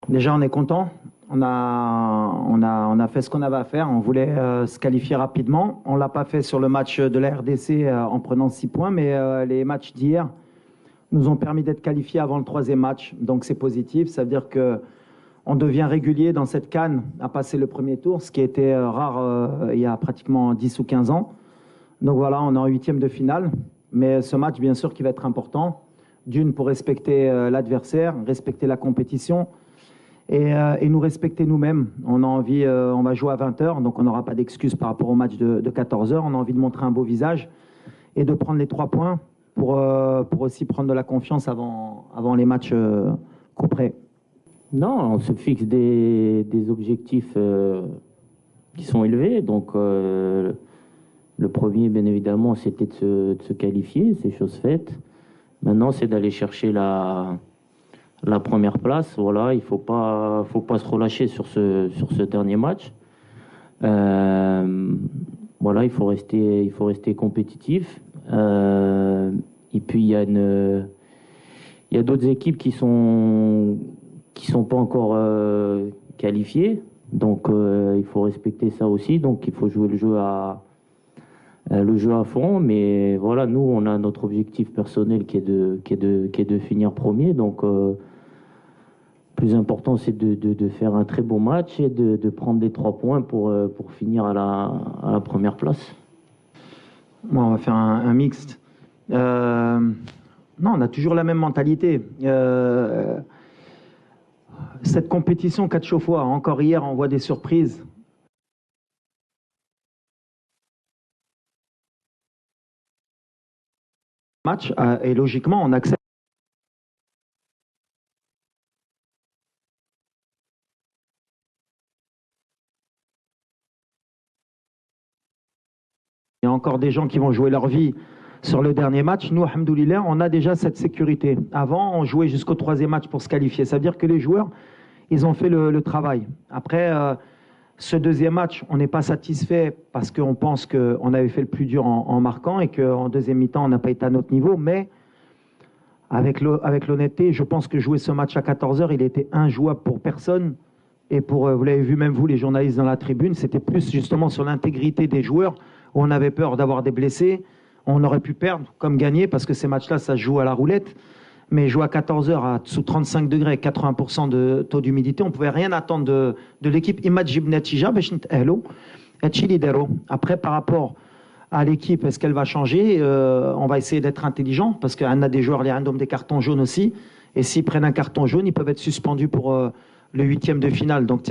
Déjà, on est content. On a fait ce qu'on avait à faire. On voulait se qualifier rapidement. On ne l'a pas fait sur le match de la RDC en prenant 6 points, mais les matchs d'hier nous ont permis d'être qualifiés avant le troisième match. Donc c'est positif. Ça veut dire qu'on devient régulier dans cette CAN à passer le premier tour, ce qui était rare il y a pratiquement 10 ou 15 ans. Donc voilà, on est en huitième de finale. Mais ce match, bien sûr, qui va être important. D'une, pour respecter l'adversaire, respecter la compétition et nous respecter nous-mêmes. On a envie, on va jouer à 20 h, donc on n'aura pas d'excuses par rapport au match de 14 h. On a envie de montrer un beau visage et de prendre les 3 points pour aussi prendre de la confiance avant les matchs coup près. Non, on se fixe des objectifs qui sont élevés. Donc, le premier, bien évidemment, c'était de se qualifier, c'est chose faite. Maintenant, c'est d'aller chercher la première place. Voilà, il faut pas se relâcher sur ce dernier match. Voilà, il faut rester compétitif. Et puis il y a d'autres équipes qui sont pas encore qualifiées. Donc il faut respecter ça aussi. Donc il faut jouer le jeu à fond. Mais voilà, nous on a notre objectif personnel qui est de finir premier. Donc plus important, c'est de faire un très bon match et de prendre les 3 points pour finir à la première place. Bon, on va faire un mixte. Non, on a toujours la même mentalité. Cette compétition 4 fois, encore hier, on voit des surprises. Match, et logiquement, on accepte. Il y a encore des gens qui vont jouer leur vie sur le dernier match. Nous, alhamdoulilah, on a déjà cette sécurité. Avant, on jouait jusqu'au 3e match pour se qualifier. Ça veut dire que les joueurs, ils ont fait le travail. Après, ce 2e match, on n'est pas satisfait parce qu'on pense qu'on avait fait le plus dur en marquant et qu'en deuxième mi-temps, on n'a pas été à notre niveau. Mais avec l'honnêteté, je pense que jouer ce match à 14 h, il était injouable pour personne. Et vous l'avez vu même vous, les journalistes dans la tribune, c'était plus justement sur l'intégrité des joueurs où on avait peur d'avoir des blessés. On aurait pu perdre comme gagner parce que ces matchs-là, ça se joue à la roulette. Mais jouer à 14 h à sous 35 degrés, 80% de taux d'humidité, on ne pouvait rien attendre de l'équipe. Après, par rapport à l'équipe, est-ce qu'elle va changer? On va essayer d'être intelligent parce qu'on a des joueurs, les random des cartons jaunes aussi. Et s'ils prennent un carton jaune, ils peuvent être suspendus pour le 8e de finale. Donc,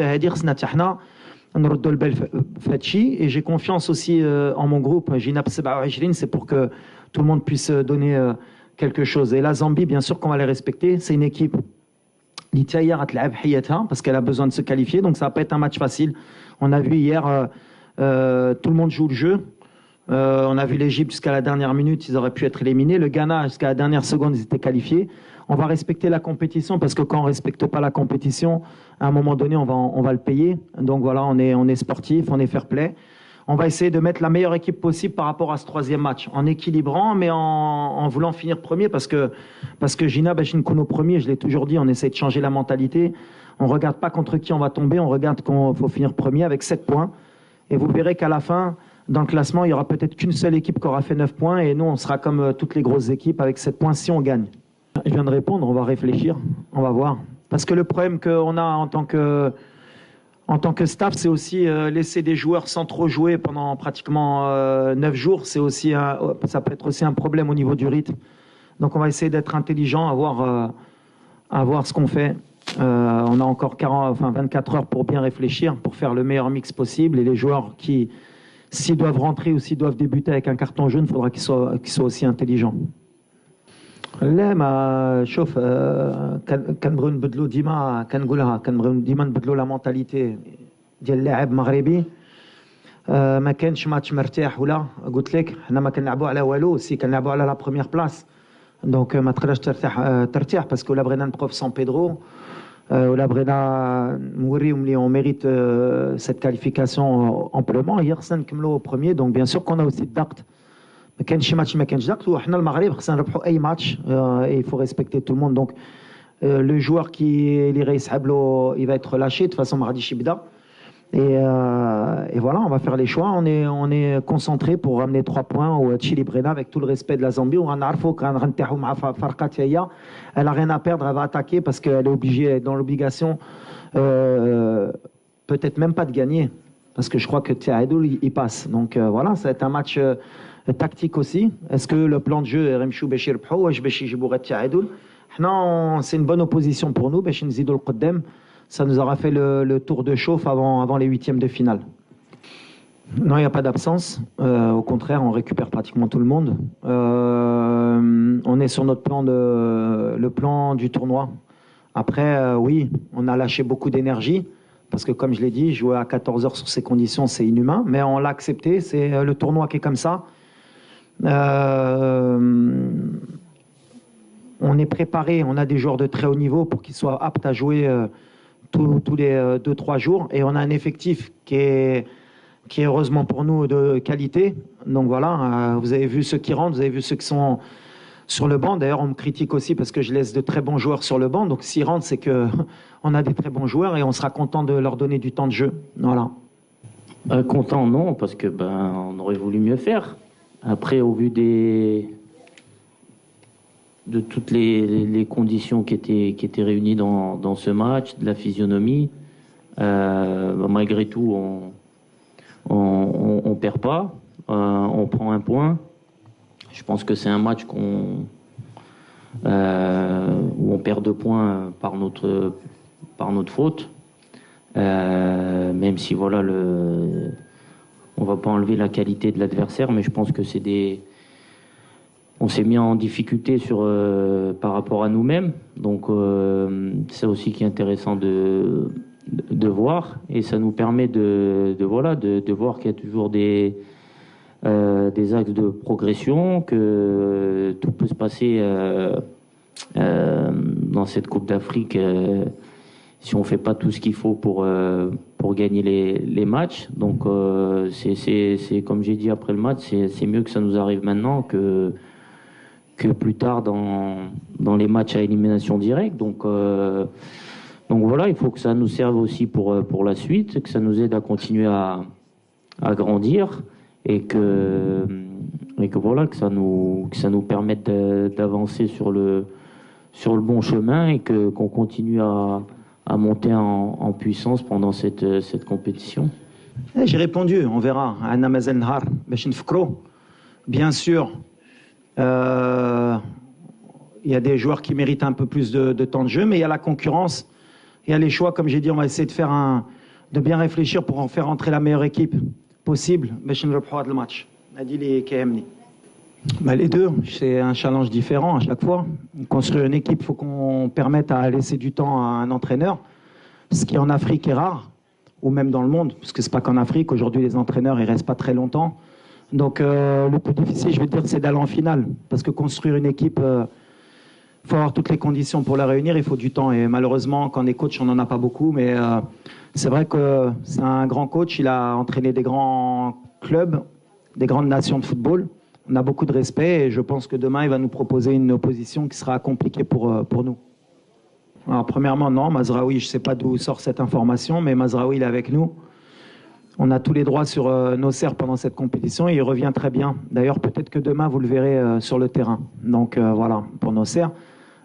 et j'ai confiance aussi en mon groupe, c'est pour que tout le monde puisse donner quelque chose. Et la Zambie, bien sûr qu'on va les respecter. C'est une équipe parce qu'elle a besoin de se qualifier, donc ça va pas être un match facile. On a vu hier, tout le monde joue le jeu. On a vu l'Égypte jusqu'à la dernière minute, ils auraient pu être éliminés. Le Ghana, jusqu'à la dernière seconde, ils étaient qualifiés. On va respecter la compétition parce que quand on ne respecte pas la compétition, à un moment donné, on va le payer. Donc voilà, on est sportif, on est fair play. On va essayer de mettre la meilleure équipe possible par rapport à ce 3e match, en équilibrant, mais en voulant finir premier parce que Gina Bachinkono premier, je l'ai toujours dit, on essaie de changer la mentalité. On ne regarde pas contre qui on va tomber, on regarde qu'il faut finir premier avec 7 points. Et vous verrez qu'à la fin, dans le classement, il n'y aura peut-être qu'une seule équipe qui aura fait 9 points et nous, on sera comme toutes les grosses équipes avec 7 points si on gagne. Je viens de répondre, on va réfléchir, on va voir. Parce que le problème qu'on a en tant que staff, c'est aussi laisser des joueurs sans trop jouer pendant pratiquement 9 jours. C'est aussi ça peut être aussi un problème au niveau du rythme. Donc on va essayer d'être intelligent, à voir ce qu'on fait. On a encore 24 heures pour bien réfléchir, pour faire le meilleur mix possible. Et les joueurs qui, s'ils doivent rentrer ou s'ils doivent débuter avec un carton jaune, il faudra qu'ils soient aussi intelligents. لا ما شوف كنبغيو نبدلوا ديما كنقولها كنبغيو ديما نبدلوا لا مونتاليتي ديال اللاعب مغربي ما كانش ماتش مرتاح ولا قلت لك حنا ما كنلعبوا على والو سي كنلعبوا على لا بروميير بلاص دونك ما تقدرش ترتاح باسكو لا بغينا نبقاو في سان بيدرو ولا بغينا نوريو ملي اون ميريت cette qualification amplement hier خصنا نكملوا premier donc bien sûr qu'on a aussi الضغط ما كانش شي ماتش ما كانش ضغط وحنا المغرب خصنا نربحوا اي ماتش il faut respecter tout le monde donc Le joueur qui l'Irais Hablo, il va être lâché. De toute façon, Mardi Shibda. Et voilà, on va faire les choix. On est concentré pour ramener 3 points au Chili Brena avec tout le respect de la Zambie. Elle n'a rien à perdre, elle va attaquer parce qu'elle est obligée, elle est dans l'obligation, peut-être même pas de gagner. Parce que je crois que Tiaedoul, il passe. Donc voilà, ça va être un match tactique aussi. Est-ce que le plan de jeu est Remchou Béchir Pho ou Béchir Jibouret Tiaedoul? Non, c'est une bonne opposition pour nous. Béchir Nzidoul Qoddem. Ça nous aura fait le tour de chauffe avant les huitièmes de finale. Non, il n'y a pas d'absence. Au contraire, on récupère pratiquement tout le monde. On est sur notre plan le plan du tournoi. Après, oui, on a lâché beaucoup d'énergie. Parce que comme je l'ai dit, jouer à 14 heures sur ces conditions, c'est inhumain. Mais on l'a accepté. C'est le tournoi qui est comme ça. On est préparé. On a des joueurs de très haut niveau pour qu'ils soient aptes à jouer tous les 2-3 jours, et on a un effectif qui est heureusement pour nous de qualité. Donc voilà, vous avez vu ceux qui rentrent, vous avez vu ceux qui sont sur le banc. D'ailleurs, on me critique aussi parce que je laisse de très bons joueurs sur le banc. Donc s'ils rentrent, c'est que on a des très bons joueurs et on sera content de leur donner du temps de jeu. Voilà. Content, non, parce que on aurait voulu mieux faire. Après, au vu de toutes les conditions qui étaient réunies dans ce match, de la physionomie, malgré tout, on perd pas, on prend un point. Je pense que c'est un match où on perd 2 points par notre faute, même si voilà on va pas enlever la qualité de l'adversaire, mais je pense que on s'est mis en difficulté par rapport à nous-mêmes, donc c'est aussi qui est intéressant de voir, et ça nous permet de voir qu'il y a toujours des axes de progression, que tout peut se passer dans cette Coupe d'Afrique si on fait pas tout ce qu'il faut pour gagner les matchs. Donc c'est comme j'ai dit après le match, c'est mieux que ça nous arrive maintenant que plus tard dans les matchs à élimination directe. Donc voilà, il faut que ça nous serve aussi pour la suite, que ça nous aide à continuer à grandir, et que voilà, que ça nous permette d'avancer sur le bon chemin, et qu'on continue à monter en puissance pendant cette compétition. J'ai répondu, on verra. Bien sûr, il y a des joueurs qui méritent un peu plus de temps de jeu, mais il y a la concurrence, il y a les choix. Comme j'ai dit, on va essayer de bien réfléchir pour en faire entrer la meilleure équipe possible. Le match. Les deux, c'est un challenge différent à chaque fois. Construire une équipe, il faut qu'on permette à laisser du temps à un entraîneur, ce qui en Afrique est rare, ou même dans le monde, parce que c'est pas qu'en Afrique. Aujourd'hui, les entraîneurs, ils restent pas très longtemps. Donc le plus difficile, je vais dire, c'est d'aller en finale, parce que construire une équipe, faut avoir toutes les conditions pour la réunir, il faut du temps, et malheureusement, quand on est coach, on n'en a pas beaucoup, mais c'est vrai que c'est un grand coach, il a entraîné des grands clubs, des grandes nations de football. On a beaucoup de respect, et je pense que demain, il va nous proposer une opposition qui sera compliquée pour nous. Alors premièrement, non, Mazraoui, je ne sais pas d'où sort cette information, mais Mazraoui, il est avec nous. On a tous les droits sur Nosser pendant cette compétition, et il revient très bien. D'ailleurs, peut-être que demain, vous le verrez sur le terrain. Donc voilà, pour Nosser.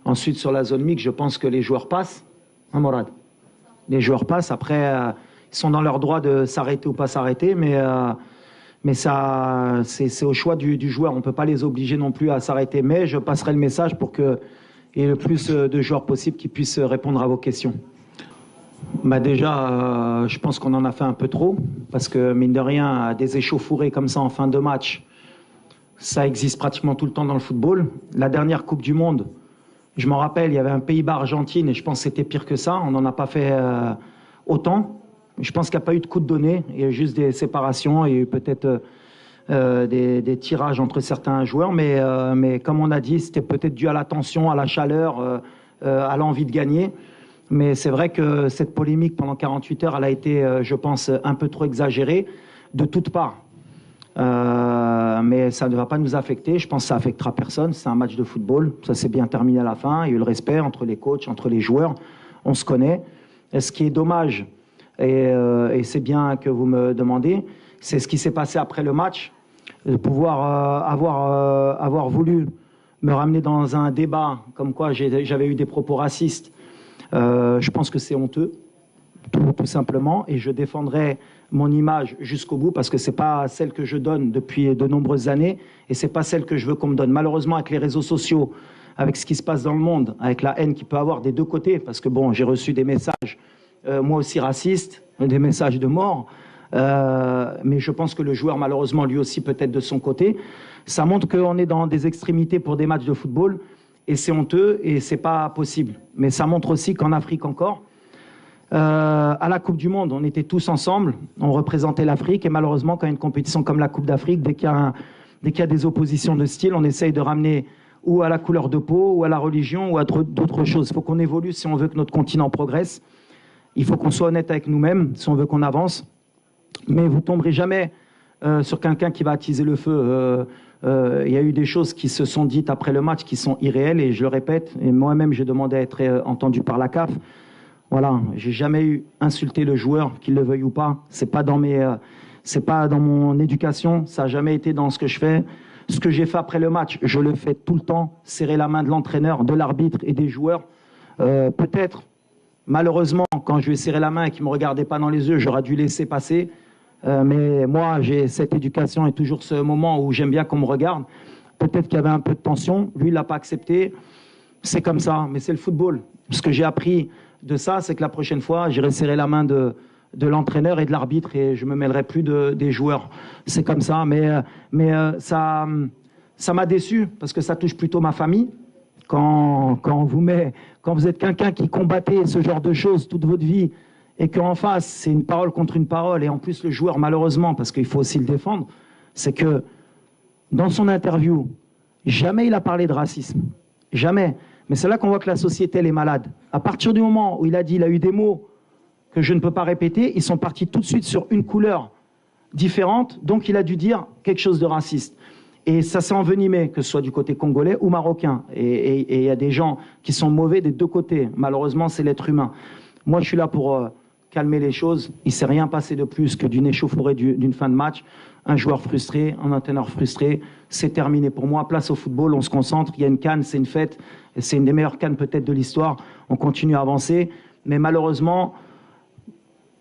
Ensuite, sur la zone mixte, je pense que les joueurs passent. Hein, Morad? Les joueurs passent. Après, ils sont dans leur droit de s'arrêter ou pas s'arrêter, mais ça, c'est au choix du joueur. On ne peut pas les obliger non plus à s'arrêter. Mais je passerai le message pour qu'il y ait le plus de joueurs possible qui puissent répondre à vos questions. Déjà, je pense qu'on en a fait un peu trop, parce que mine de rien, des échauffourées comme ça en fin de match, ça existe pratiquement tout le temps dans le football. La dernière Coupe du Monde, je m'en rappelle, il y avait un Pays-Bas-Argentine, et je pense que c'était pire que ça. On n'en a pas fait autant. Je pense qu'il n'y a pas eu de coup de donné, il y a eu juste des séparations, il y a eu peut-être des tirages entre certains joueurs, mais comme on a dit, c'était peut-être dû à la tension, à la chaleur, à l'envie de gagner. Mais c'est vrai que cette polémique pendant 48 heures, elle a été, je pense, un peu trop exagérée de toutes parts. Mais ça ne va pas nous affecter. Je pense que ça affectera personne. C'est un match de football. Ça s'est bien terminé à la fin. Il y a eu le respect entre les coachs, entre les joueurs. On se connaît. Et ce qui est dommage, et c'est bien que vous me demandez, c'est ce qui s'est passé après le match. De pouvoir avoir voulu me ramener dans un débat comme quoi j'avais eu des propos racistes. Je pense que c'est honteux, tout simplement. Et je défendrai mon image jusqu'au bout parce que c'est pas celle que je donne depuis de nombreuses années et c'est pas celle que je veux qu'on me donne. Malheureusement, avec les réseaux sociaux, avec ce qui se passe dans le monde, avec la haine qu'il peut avoir des deux côtés, parce que bon, j'ai reçu des messages, moi aussi racistes, des messages de mort, mais je pense que le joueur, malheureusement, lui aussi peut-être de son côté. Ça montre qu'on est dans des extrémités pour des matchs de football et c'est honteux et c'est pas possible. Mais ça montre aussi qu'en Afrique encore, à la Coupe du Monde, on était tous ensemble, on représentait l'Afrique et malheureusement, quand il y a une compétition comme la Coupe d'Afrique, dès qu'il y a des oppositions de style, on essaye de ramener ou à la couleur de peau, ou à la religion, ou à d'autres choses. Il faut qu'on évolue si on veut que notre continent progresse. Il faut qu'on soit honnête avec nous-mêmes si on veut qu'on avance. Mais vous ne tomberez jamais sur quelqu'un qui va attiser le feu. Il y a eu des choses qui se sont dites après le match qui sont irréelles, et je le répète, et moi-même j'ai demandé à être entendu par la CAF. Voilà, j'ai jamais eu insulté le joueur, qu'il le veuille ou pas. C'est pas dans mon éducation, ça n'a jamais été dans ce que je fais. Ce que j'ai fait après le match, je le fais tout le temps, serrer la main de l'entraîneur, de l'arbitre et des joueurs. Peut-être, malheureusement, quand je lui ai serré la main et qu'il ne me regardait pas dans les yeux, j'aurais dû laisser passer. Mais moi, j'ai cette éducation et toujours ce moment où j'aime bien qu'on me regarde. Peut-être qu'il y avait un peu de tension. Lui, il ne l'a pas accepté. C'est comme ça, mais c'est le football. Ce que j'ai appris de ça, c'est que la prochaine fois, j'irai serrer la main de l'entraîneur et de l'arbitre et je me mêlerai plus des joueurs. C'est comme ça, mais ça m'a déçu parce que ça touche plutôt ma famille. Quand vous êtes quelqu'un qui combattait ce genre de choses toute votre vie et qu'en face, c'est une parole contre une parole et en plus le joueur, malheureusement, parce qu'il faut aussi le défendre, c'est que dans son interview, jamais il a parlé de racisme. Jamais. Mais c'est là qu'on voit que la société, elle est malade. À partir du moment où il a dit, il a eu des mots que je ne peux pas répéter, ils sont partis tout de suite sur une couleur différente, donc il a dû dire quelque chose de raciste. Et ça s'est envenimé, que ce soit du côté congolais ou marocain. Et il y a des gens qui sont mauvais des deux côtés. Malheureusement, c'est l'être humain. Moi, je suis là pour calmer les choses. Il ne s'est rien passé de plus que d'une échauffourée d'une fin de match. Un joueur frustré, un entraîneur frustré. C'est terminé pour moi. Place au football, on se concentre. Il y a une CAN, c'est une fête. C'est une des meilleures CAN peut-être de l'histoire. On continue à avancer. Mais malheureusement,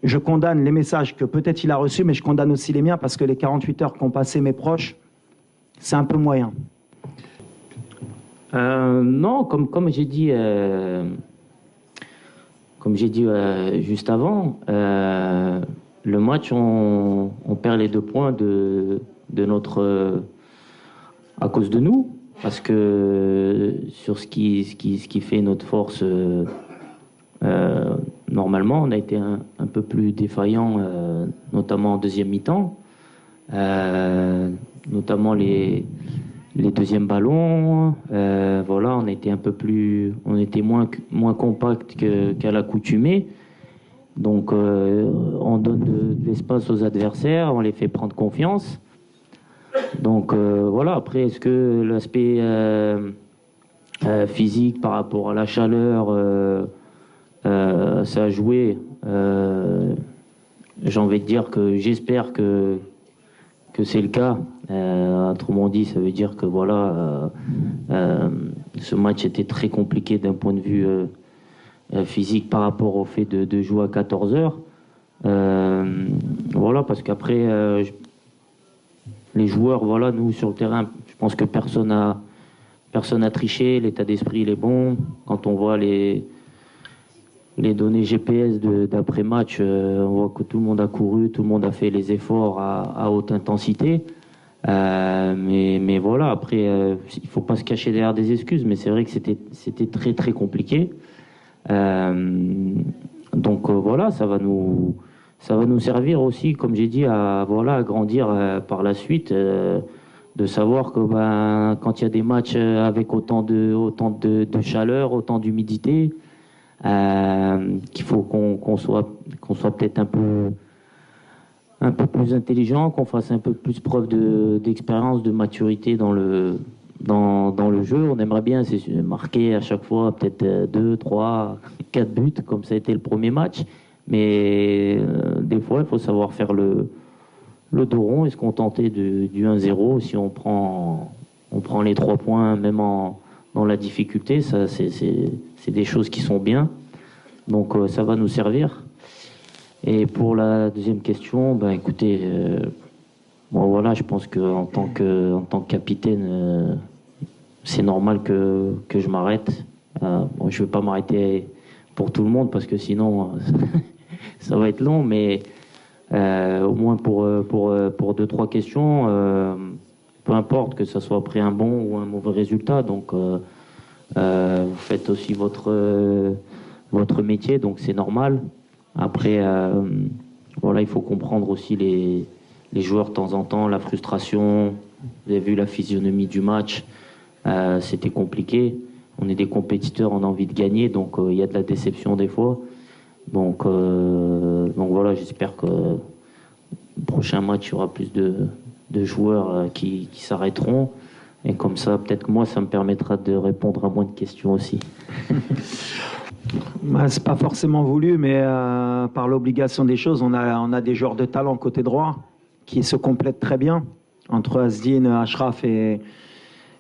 je condamne les messages que peut-être il a reçus, mais je condamne aussi les miens parce que les 48 heures qu'ont passé mes proches, c'est un peu moyen. Non, comme j'ai dit juste avant, le match, on perd les 2 points de notre à cause de nous, parce que sur ce qui fait notre force, normalement, on a été un peu plus défaillant, notamment en deuxième mi-temps, notamment les deuxièmes ballons. Voilà, on était moins compact qu'à l'accoutumée. Donc, on donne de l'espace aux adversaires, on les fait prendre confiance. Donc, voilà. Après, est-ce que l'aspect physique par rapport à la chaleur, ça a joué? J'ai envie de dire que j'espère que c'est le cas. Autrement dit, ça veut dire que voilà, ce match était très compliqué d'un point de vue physique par rapport au fait de jouer à 14 heures. Voilà, parce qu'après, les joueurs, voilà, nous sur le terrain, je pense que personne n'a triché. L'état d'esprit, il est bon. Quand on voit les données GPS d'après-match, on voit que tout le monde a couru, tout le monde a fait les efforts à haute intensité. Mais voilà, après, il faut pas se cacher derrière des excuses, mais c'est vrai que c'était très très compliqué. Donc voilà, ça va nous servir aussi, comme j'ai dit, à grandir par la suite, de savoir que quand il y a des matchs avec autant de chaleur, autant d'humidité, qu'il faut qu'on soit peut-être un peu plus intelligent, qu'on fasse un peu plus preuve d'expérience, de maturité dans le jeu. On aimerait bien marquer à chaque fois peut-être 2, 3, 4 buts, comme ça a été le premier match. Mais des fois, il faut savoir faire le dos rond et se contenter du 1-0. Si on prend les 3 points, même dans la difficulté, ça, c'est des choses qui sont bien. Donc ça va nous servir. Et pour la deuxième question, ben écoutez, bon voilà, je pense qu'en tant que capitaine, c'est normal que je m'arrête. Bon, je ne vais pas m'arrêter pour tout le monde parce que sinon ça va être long, mais au moins pour 2-3 questions, peu importe que ça soit après un bon ou un mauvais résultat. Donc vous faites aussi votre métier, donc c'est normal. Après, voilà, il faut comprendre aussi les joueurs de temps en temps, la frustration. Vous avez vu la physionomie du match, c'était compliqué. On est des compétiteurs, on a envie de gagner, donc il y a de la déception des fois. Donc voilà, j'espère que le prochain match, il y aura plus de joueurs qui s'arrêteront. Et comme ça, peut-être que moi, ça me permettra de répondre à moins de questions aussi. C'est pas forcément voulu, mais par l'obligation des choses, on a des joueurs de talent côté droit qui se complètent très bien entre Asdine, Achraf et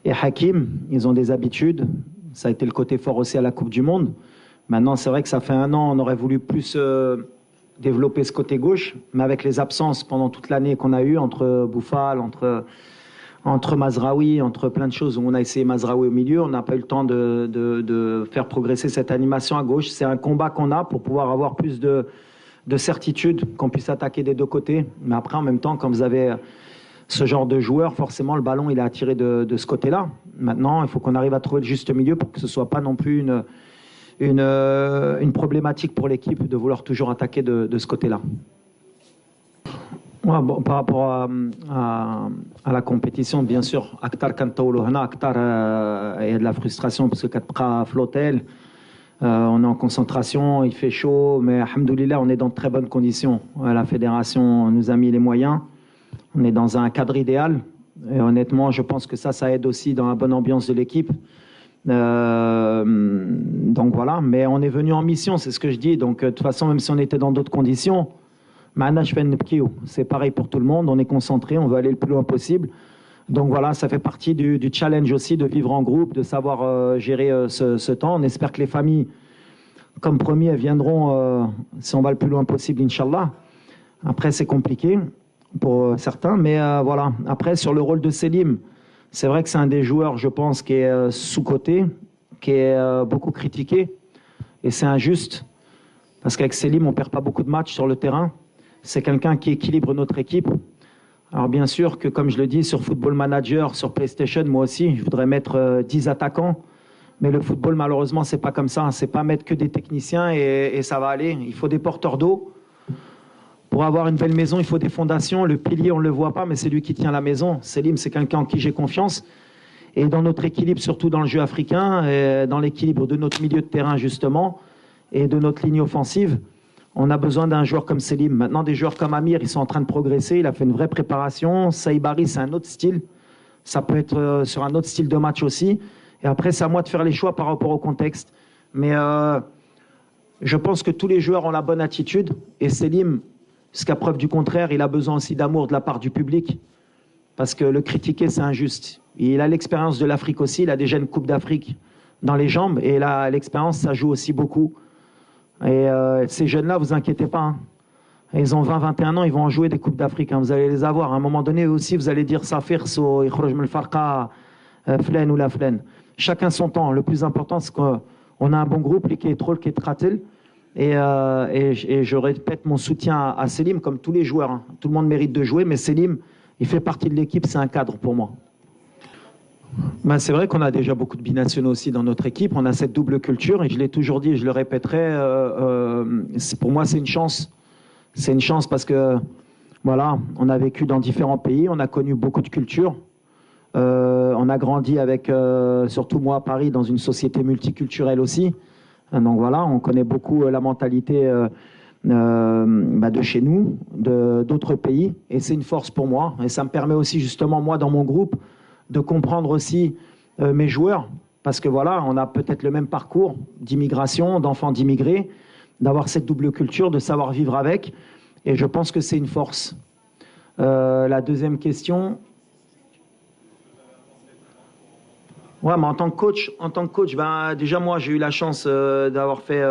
Hakim. Ils ont des habitudes. Ça a été le côté fort aussi à la Coupe du Monde. Maintenant, c'est vrai que ça fait 1 an, on aurait voulu plus développer ce côté gauche, mais avec les absences pendant toute l'année qu'on a eu entre Bouffal, entre Mazraoui, entre plein de choses où on a essayé Mazraoui au milieu, on n'a pas eu le temps de faire progresser cette animation à gauche. C'est un combat qu'on a pour pouvoir avoir plus de certitude, qu'on puisse attaquer des 2 côtés. Mais après, en même temps, quand vous avez ce genre de joueur, forcément, le ballon, il est attiré de ce côté-là. Maintenant, il faut qu'on arrive à trouver le juste milieu pour que ce ne soit pas non plus une problématique pour l'équipe de vouloir toujours attaquer de ce côté-là. Ouais, bon, par rapport à la compétition, bien sûr, Akhtar Kantaoulouhna, Akhtar, il y a de la frustration parce que Katpra flottel, on est en concentration, il fait chaud, mais alhamdoulilah, on est dans de très bonnes conditions. La fédération nous a mis les moyens, on est dans un cadre idéal, et honnêtement, je pense que ça aide aussi dans la bonne ambiance de l'équipe. Donc voilà, mais on est venu en mission, c'est ce que je dis. Donc de toute façon, même si on était dans d'autres conditions, c'est pareil pour tout le monde, on est concentré, on veut aller le plus loin possible. Donc voilà, ça fait partie du challenge aussi de vivre en groupe, de savoir gérer ce temps. On espère que les familles, comme promis, elles viendront si on va le plus loin possible, Inch'Allah. Après, c'est compliqué pour certains, mais voilà. Après, sur le rôle de Selim, c'est vrai que c'est un des joueurs, je pense, qui est sous-coté, qui est beaucoup critiqué, et c'est injuste, parce qu'avec Selim, on ne perd pas beaucoup de matchs sur le terrain. C'est quelqu'un qui équilibre notre équipe. Alors bien sûr que, comme je le dis, sur Football Manager, sur PlayStation, moi aussi, je voudrais mettre 10 attaquants. Mais le football, malheureusement, c'est pas comme ça. C'est pas mettre que des techniciens et ça va aller. Il faut des porteurs d'eau. Pour avoir une belle maison, il faut des fondations. Le pilier, on ne le voit pas, mais c'est lui qui tient la maison. Selim, c'est quelqu'un en qui j'ai confiance. Et dans notre équilibre, surtout dans le jeu africain, et dans l'équilibre de notre milieu de terrain, justement, et de notre ligne offensive, on a besoin d'un joueur comme Selim. Maintenant, des joueurs comme Amir, ils sont en train de progresser. Il a fait une vraie préparation. Saïbari, c'est un autre style. Ça peut être sur un autre style de match aussi. Et après, c'est à moi de faire les choix par rapport au contexte. Mais je pense que tous les joueurs ont la bonne attitude. Et Selim, jusqu'à preuve du contraire, il a besoin aussi d'amour de la part du public. Parce que le critiquer, c'est injuste. Il a l'expérience de l'Afrique aussi. Il a déjà une Coupe d'Afrique dans les jambes. Et là, l'expérience, ça joue aussi beaucoup. Et ces jeunes-là, vous inquiétez pas. Hein. Ils ont 20-21 ans, ils vont en jouer des Coupes d'Afrique. Hein. Vous allez les avoir. À un moment donné, eux aussi, vous allez dire Safir, So, Ikhroj Mel Farqa, Flen ou la Flen. Chacun son temps. Le plus important, c'est qu'on a un bon groupe, qui est trop, qui est Tratel. Et je répète mon soutien à Selim, comme tous les joueurs. Hein. Tout le monde mérite de jouer, mais Selim, il fait partie de l'équipe, c'est un cadre pour moi. Ben, c'est vrai qu'on a déjà beaucoup de binationaux aussi dans notre équipe. On a cette double culture et je l'ai toujours dit et je le répéterai. Pour moi, c'est une chance. C'est une chance parce que voilà, on a vécu dans différents pays, on a connu beaucoup de cultures. On a grandi avec, surtout moi à Paris, dans une société multiculturelle aussi. Donc voilà, on connaît beaucoup la mentalité de chez nous, d'autres pays, et c'est une force pour moi. Et ça me permet aussi justement, moi, dans mon groupe, de comprendre aussi mes joueurs, parce que voilà, on a peut-être le même parcours d'immigration, d'enfants d'immigrés, d'avoir cette double culture, de savoir vivre avec, et je pense que c'est une force. La deuxième question. Ouais, mais en tant que coach, ben, déjà moi j'ai eu la chance d'avoir fait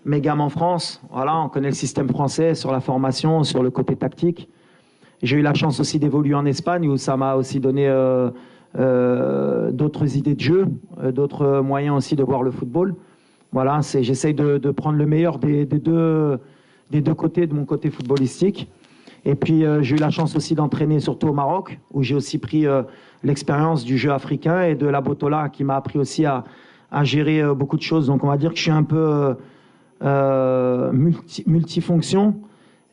mes gammes en France. Voilà, on connaît le système français sur la formation, sur le côté tactique. J'ai eu la chance aussi d'évoluer en Espagne où ça m'a aussi donné d'autres idées de jeu, d'autres moyens aussi de voir le football. Voilà, j'essaye de prendre le meilleur des deux côtés de mon côté footballistique. Et puis j'ai eu la chance aussi d'entraîner surtout au Maroc où j'ai aussi pris l'expérience du jeu africain et de la Botola qui m'a appris aussi à gérer beaucoup de choses. Donc on va dire que je suis un peu multifonction.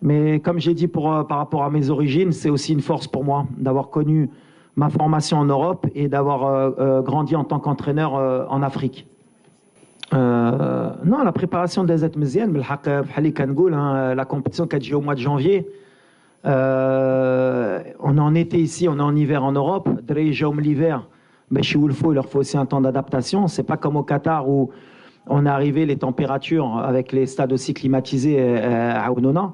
Mais comme j'ai dit par rapport à mes origines, c'est aussi une force pour moi d'avoir connu ma formation en Europe et d'avoir grandi en tant qu'entraîneur en Afrique. Non, la préparation des Mziane, la compétition qui a déjà au mois de janvier. On est en été ici, on est en hiver en Europe. L'hiver, mais chez Woulfo, il leur faut aussi un temps d'adaptation. C'est pas comme au Qatar où on est arrivé, les températures avec les stades aussi climatisés à Ounona.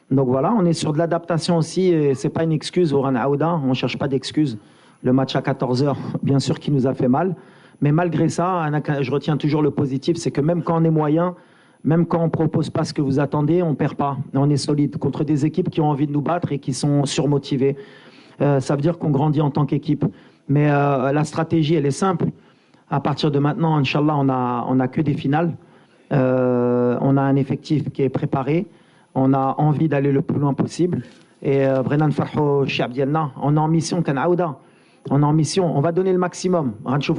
Donc voilà, on est sur de l'adaptation aussi. Et c'est pas une excuse au Ran Aouda. On cherche pas d'excuses. Le match à 14h, bien sûr, qui nous a fait mal. Mais malgré ça, je retiens toujours le positif, c'est que même quand on est moyen, même quand on ne propose pas ce que vous attendez, on ne perd pas. On est solide contre des équipes qui ont envie de nous battre et qui sont surmotivées. Ça veut dire qu'on grandit en tant qu'équipe. Mais la stratégie, elle est simple. À partir de maintenant, Inch'Allah, on n'a que des finales. On a un effectif qui est préparé. On a envie d'aller le plus loin possible. Et Brennan Farho, Chiab Dialna, on est en mission, Kanaouda. On est en mission, on va donner le maximum. En tout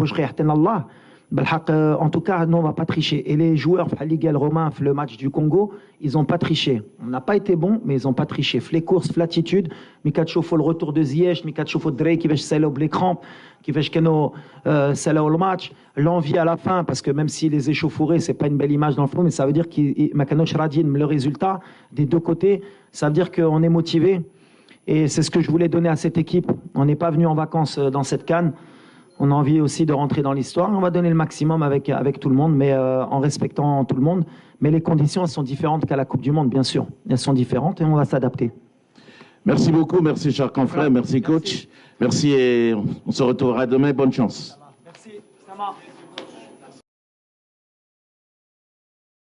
cas, nous, on ne va pas tricher. Et les joueurs, Ligue Romain, le match du Congo, ils n'ont pas triché. On n'a pas été bons, mais ils n'ont pas triché. Les courses, l'attitude, Mikachofo, le retour de Ziyech, Mikachofo Drey, qui va se les crampes, qui va se le match, l'envie à la fin, parce que même s'il les échauffourés, ce n'est pas une belle image dans le fond, mais ça veut dire qu'il le résultat des deux côtés, ça veut dire qu'on est motivé. Et c'est ce que je voulais donner à cette équipe. On n'est pas venu en vacances dans cette CAN. On a envie aussi de rentrer dans l'histoire. On va donner le maximum avec tout le monde, mais en respectant tout le monde. Mais les conditions, elles sont différentes qu'à la Coupe du Monde, bien sûr. Elles sont différentes et on va s'adapter. Merci beaucoup, merci cher confrère, merci coach. Merci et on se retrouvera demain. Bonne chance. Merci, ça marche.